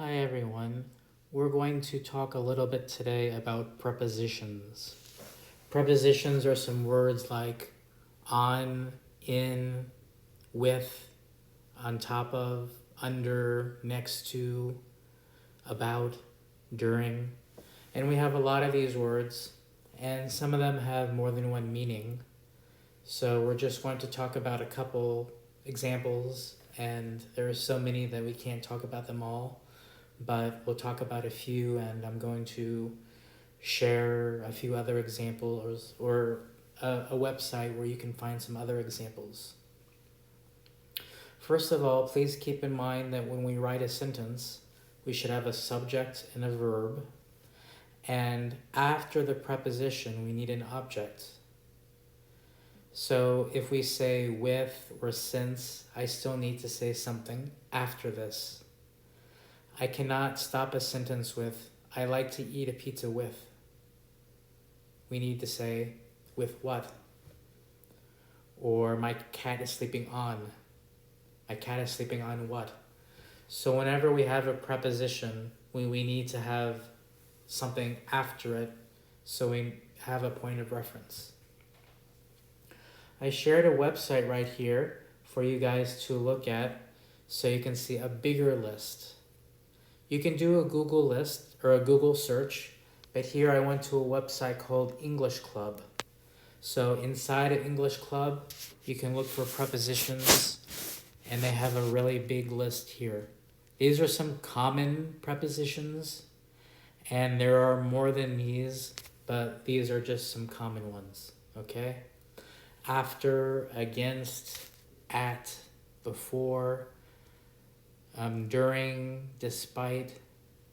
Hi everyone. We're going to talk a little bit today about prepositions. Prepositions are some words like on, in, with, on top of, under, next to, about, during. And we have a lot of these words, and some of them have more than one meaning. So we're just going to talk about a couple examples, and there are so many that we can't talk about them all. But we'll talk about a few, and I'm going to share a few other examples or a website where you can find some other examples. First of all, please keep in mind that when we write a sentence, we should have a subject and a verb, and after the preposition, we need an object. So if we say with or since, I still need to say something after this. I cannot stop a sentence with, I like to eat a pizza with. We need to say, with what? Or my cat is sleeping on. My cat is sleeping on what? So whenever we have a preposition, we need to have something after it so we have a point of reference. I shared a website right here for you guys to look at so you can see a bigger list. You can do a Google list or a Google search, but here I went to a website called English Club. So inside of English Club, you can look for prepositions, and they have a really big list here. These are some common prepositions, and there are more than these, but these are just some common ones, okay? After, against, at, before, during, despite,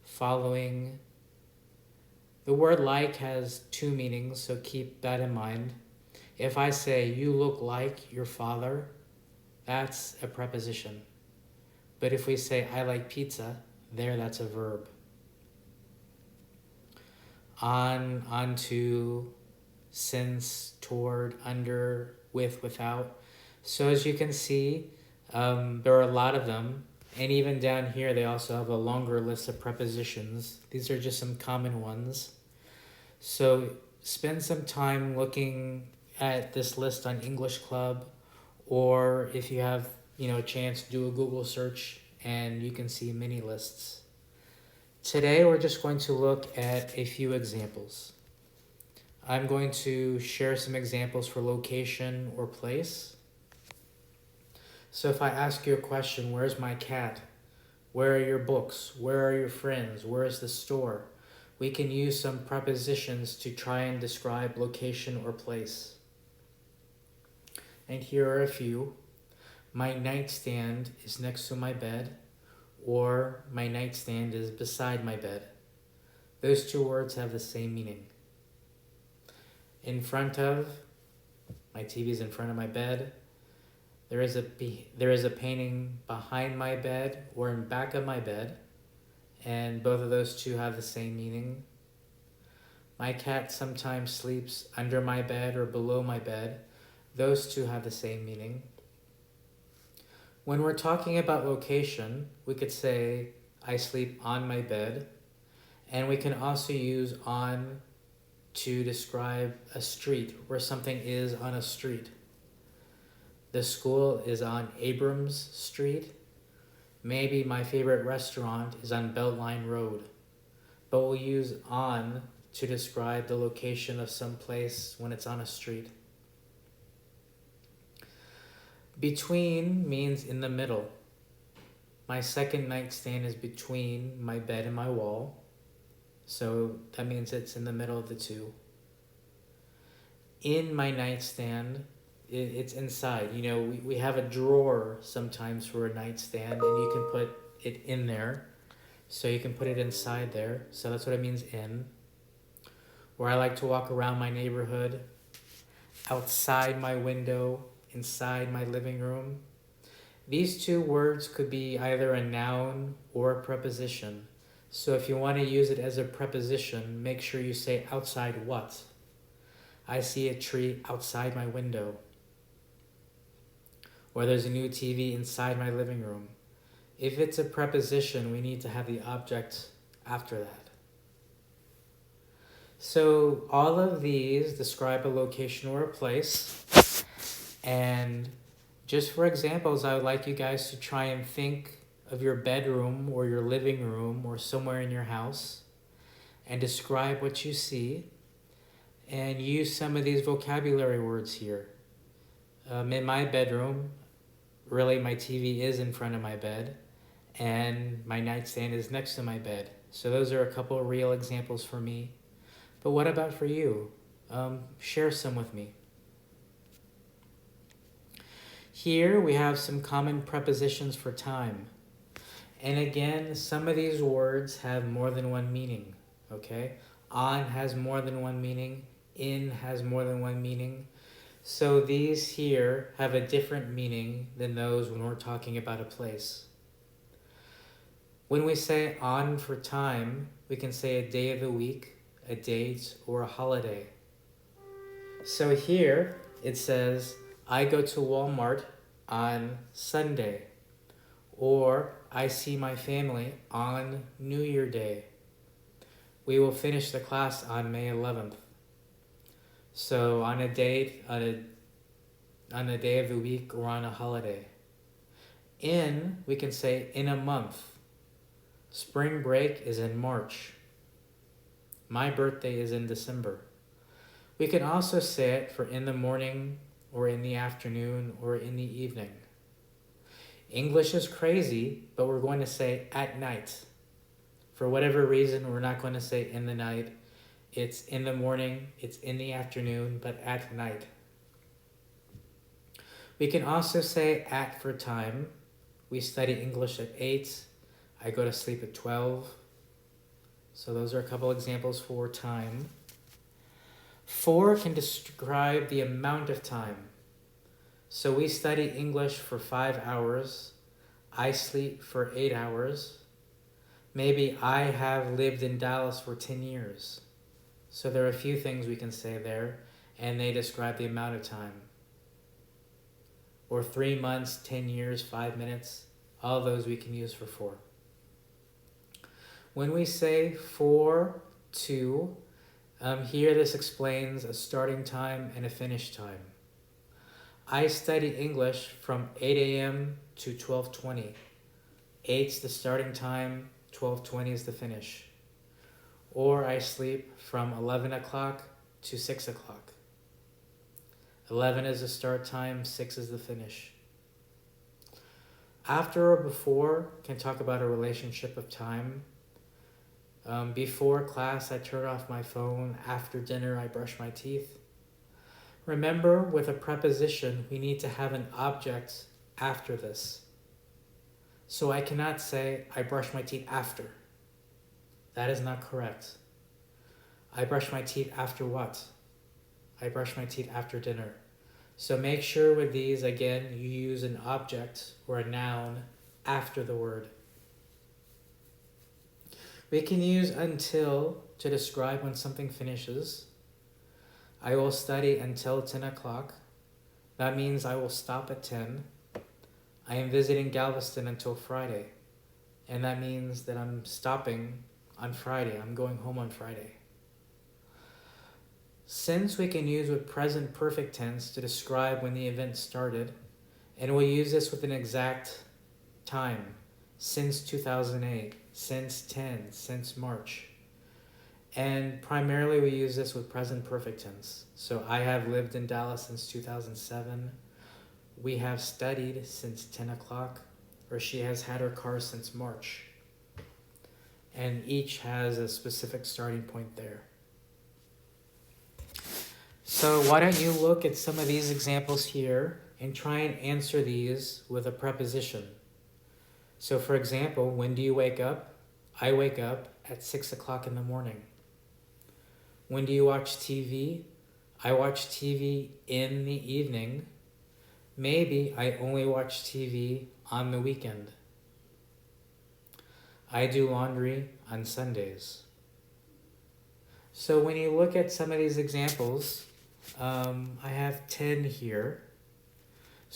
following. The word like has two meanings, so keep that in mind. If I say, you look like your father, that's a preposition. But if we say, I like pizza, that's a verb. On, onto, since, toward, under, with, without. So as you can see, there are a lot of them. And even down here, they also have a longer list of prepositions. These are just some common ones. So spend some time looking at this list on English Club, or if you have a chance, do a Google search and you can see many lists. Today, we're just going to look at a few examples. I'm going to share some examples for location or place. So if I ask you a question, where's my cat? Where are your books? Where are your friends? Where is the store? We can use some prepositions to try and describe location or place. And here are a few. My nightstand is next to my bed, or my nightstand is beside my bed. Those two words have the same meaning. In front of, my TV is in front of my bed. There is a painting behind my bed or in back of my bed, and both of those two have the same meaning. My cat sometimes sleeps under my bed or below my bed. Those two have the same meaning. When we're talking about location, we could say, I sleep on my bed, and we can also use on to describe a street, where something is on a street. The school is on Abrams Street. Maybe my favorite restaurant is on Beltline Road. But we'll use on to describe the location of some place when it's on a street. Between means in the middle. My second nightstand is between my bed and my wall. So that means it's in the middle of the two. In my nightstand, it's inside. We have a drawer sometimes for a nightstand, and you can put it in there. So you can put it inside there. So that's what it means, in. Where I like to walk around my neighborhood, outside my window, inside my living room. These two words could be either a noun or a preposition. So if you want to use it as a preposition, make sure you say outside what? I see a tree outside my window. Or there's a new TV inside my living room. If it's a preposition, we need to have the object after that. So all of these describe a location or a place. And just for examples, I would like you guys to try and think of your bedroom or your living room or somewhere in your house and describe what you see and use some of these vocabulary words here. In my bedroom, really my TV is in front of my bed and my nightstand is next to my bed. So those are a couple of real examples for me. But what about for you? Share some with me. Here we have some common prepositions for time. And again, some of these words have more than one meaning, okay? On has more than one meaning. In has more than one meaning. So these here have a different meaning than those when we're talking about a place. When we say on for time, we can say a day of the week, a date, or a holiday. So here it says, I go to Walmart on Sunday, or I see my family on New Year Day. We will finish the class on May 11th. So on a date, on a day of the week, or on a holiday. In, we can say in a month. Spring break is in March. My birthday is in December. We can also say it for in the morning, or in the afternoon, or in the evening. English is crazy, but we're going to say at night. For whatever reason, we're not going to say in the night. It's in the morning, it's in the afternoon, but at night. We can also say at for time. We study English at 8. I go to sleep at 12. So those are a couple examples for time. For can describe the amount of time. So we study English for 5 hours. I sleep for 8 hours. Maybe I have lived in Dallas for 10 years. So there are a few things we can say there, and they describe the amount of time. Or 3 months, 10 years, 5 minutes, all those we can use for for. When we say for, to, here this explains a starting time and a finish time. I study English from 8 a.m. to 12:20. 8's the starting time, 12:20 is the finish. Or I sleep from 11 o'clock to 6 o'clock. 11 is the start time, 6 is the finish. After or before can talk about a relationship of time. Before class, I turn off my phone. After dinner, I brush my teeth. Remember, with a preposition, we need to have an object after this. So I cannot say, I brush my teeth after. That is not correct. I brush my teeth after what? I brush my teeth after dinner. So make sure with these, again, you use an object or a noun after the word. We can use until to describe when something finishes. I will study until 10 o'clock. That means I will stop at 10. I am visiting Galveston until Friday. And that means that I'm stopping on Friday. I'm going home on Friday. Since we can use with present perfect tense to describe when the event started, and we'll use this with an exact time, since 2008, since 10, since March. And primarily we use this with present perfect tense. So I have lived in Dallas since 2007. We have studied since 10 o'clock, or she has had her car since March. And each has a specific starting point there. So why don't you look at some of these examples here and try and answer these with a preposition. So for example, when do you wake up? I wake up at 6 o'clock in the morning. When do you watch TV? I watch TV in the evening. Maybe I only watch TV on the weekend. I do laundry on Sundays. So when you look at some of these examples, I have 10 here.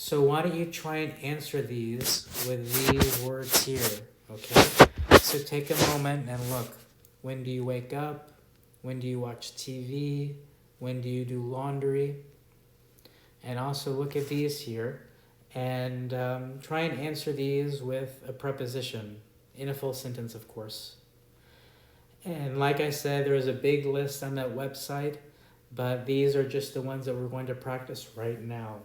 So why don't you try and answer these with these words here, okay? So take a moment and look. When do you wake up? When do you watch TV? When do you do laundry? And also look at these here and try and answer these with a preposition in a full sentence, of course. And like I said, there is a big list on that website, but these are just the ones that we're going to practice right now.